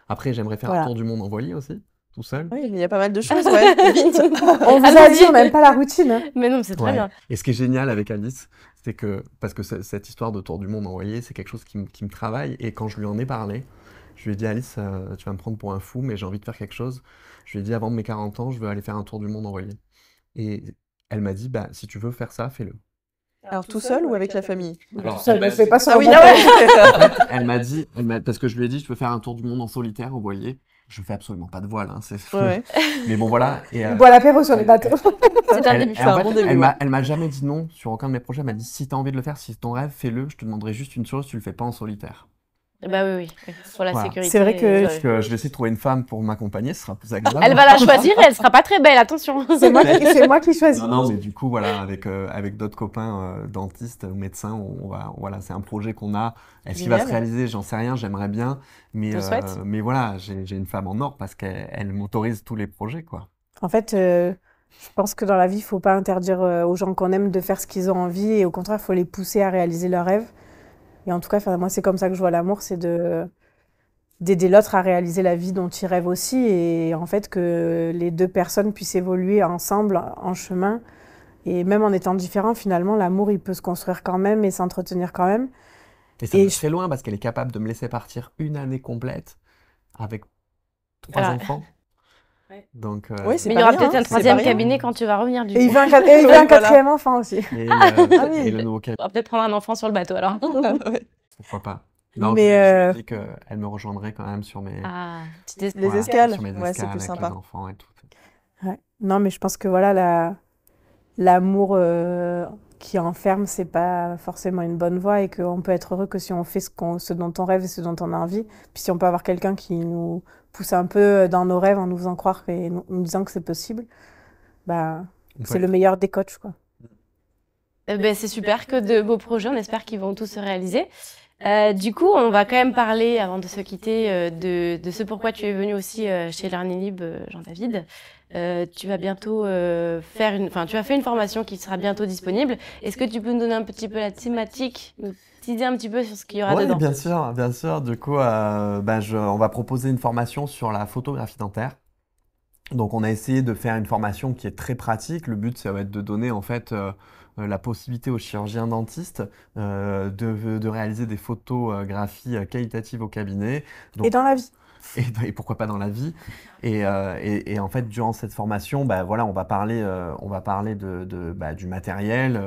Après, j'aimerais faire Voilà. un tour du monde en voilier aussi, tout seul. Oui, mais il y a pas mal de choses, ouais. Vite. On vous a dit, on n'aime pas la routine, hein. Mais non, mais c'est très Ouais. bien. Et ce qui est génial avec Alice, c'est que, parce que cette histoire de tour du monde en voilier, c'est quelque chose qui me travaille. Et quand je lui en ai parlé, je lui ai dit, Alice, tu vas me prendre pour un fou, mais j'ai envie de faire quelque chose. Je lui ai dit, avant mes 40 ans, je veux aller faire un tour du monde en voilier. Et elle m'a dit, bah, si tu veux faire ça, fais-le. Alors, tout seul ou avec la famille? Alors, Ça elle ne m'a fait dit- pas sur Ah un oui, bon ah ouais. terme. elle m'a dit, parce que je lui ai dit, je veux faire un tour du monde en solitaire en voilier. Je fais absolument pas de voile, hein, Ouais. mais bon, voilà. Et, On boit l'apéro sur les bateaux. C'est un Elle, début. et c'est en un fait, bon début, elle m'a jamais dit non sur aucun de mes projets. Elle m'a dit si tu as envie de le faire, si c'est ton rêve, fais-le. Je te demanderai juste une chose, tu le fais pas en solitaire. Bah oui. Pour la Voilà. sécurité. C'est vrai que- Parce que je vais essayer de trouver une femme pour m'accompagner, ce sera plus agréable. Elle va la choisir et elle sera pas très belle, attention. C'est moi qui choisis. Non, mais du coup, voilà, avec d'autres copains dentistes ou médecins, voilà, c'est un projet qu'on a. Est-ce qu'il va se Génial. réaliser? J'en sais rien, j'aimerais bien. Je te le souhaite. Mais voilà, j'ai une femme en or parce qu'elle m'autorise tous les projets, quoi. En fait, je pense que dans la vie, il ne faut pas interdire aux gens qu'on aime de faire ce qu'ils ont envie et au contraire, il faut les pousser à réaliser leurs rêves. Et en tout cas, moi, c'est comme ça que je vois l'amour, c'est d'aider l'autre à réaliser la vie dont il rêve aussi et en fait que les deux personnes puissent évoluer ensemble en chemin Et même en étant différent, finalement, l'amour, il peut se construire quand même et s'entretenir quand même. Et ça Et va très loin parce qu'elle est capable de me laisser partir une année complète avec 3 Alors, enfants. ouais. Donc, Oui, c'est Mais il y pas aura rien, peut-être hein, un c'est troisième pas rien. cabinet quand tu vas revenir, du Et il coup. veut un, il veut Oui, un voilà. 4e enfant aussi. et, Ah oui. et le nouveau On cabinet, va peut-être prendre un enfant sur le bateau, alors. Ouais. pourquoi pas. Non, Mais, je me dis qu'elle me rejoindrait quand même sur mes, Ah, petite es- Les voilà, escales, sur mes ouais, c'est escales plus avec sympa. les enfants et tout. Ouais. Non, mais je pense que voilà, l'amour qui enferme, c'est pas forcément une bonne voie et qu'on peut être heureux que si on fait ce dont on rêve et ce dont on a envie. Puis si on peut avoir quelqu'un qui nous pousse un peu dans nos rêves en nous faisant croire et nous disant que c'est possible, bah, On peut c'est le être- meilleur des coachs, quoi. Ben, c'est super, que de beaux projets, on espère qu'ils vont tous se réaliser. Du coup, on va quand même parler, avant de se quitter, de ce pourquoi tu es venu aussi chez Learning Lib, Jean-David. Tu vas bientôt tu as fait une formation qui sera bientôt disponible. Est-ce que tu peux nous donner un petit peu la thématique, nous teaser un petit peu sur ce qu'il y aura Oui, dedans? bien sûr, bien sûr. Du coup, on va proposer une formation sur la photographie dentaire. Donc, on a essayé de faire une formation qui est très pratique. Le but, ça va être de donner en fait la possibilité aux chirurgiens dentistes de réaliser des photographies qualitatives au cabinet. Et dans la vie. Et pourquoi pas dans la vie. Et en fait, durant cette formation, voilà, on va parler du matériel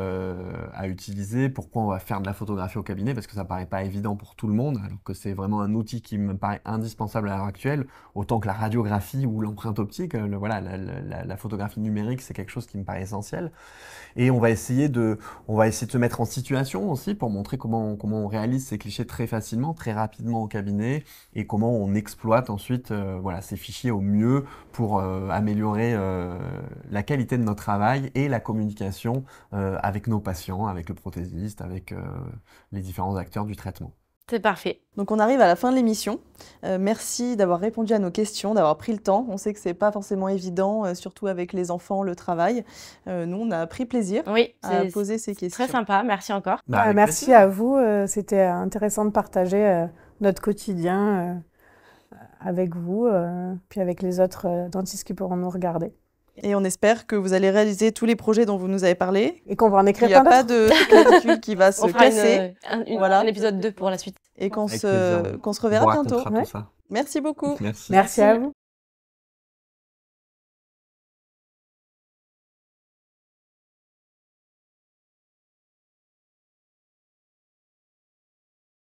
à utiliser, pourquoi on va faire de la photographie au cabinet, parce que ça paraît pas évident pour tout le monde, alors que c'est vraiment un outil qui me paraît indispensable à l'heure actuelle, autant que la radiographie ou l'empreinte optique. La photographie numérique, c'est quelque chose qui me paraît essentiel. Et on va essayer de se mettre en situation aussi pour montrer comment on réalise ces clichés très facilement, très rapidement au cabinet et comment on exploite ensuite ces fichiers au mieux pour améliorer la qualité de notre travail et la communication avec nos patients, avec le prothésiste, avec les différents acteurs du traitement. C'est parfait. Donc on arrive à la fin de l'émission. Merci d'avoir répondu à nos questions, d'avoir pris le temps. On sait que c'est pas forcément évident, surtout avec les enfants, le travail. Nous, on a pris plaisir Oui, à c'est poser ces questions. très sympa. Merci encore. Avec Merci plaisir. à vous. C'était intéressant de partager notre quotidien avec vous, puis avec les autres dentistes qui pourront nous regarder. Et on espère que vous allez réaliser tous les projets dont vous nous avez parlé. Et qu'on va en Il écrire n'y a plein pas d'autres. de clavicule qui va se On fera casser. Voilà. un épisode 2 pour la suite. Et qu'on Avec plaisir. se On reverra vous bientôt. racontera tout ça. Merci beaucoup. Merci. Merci à vous.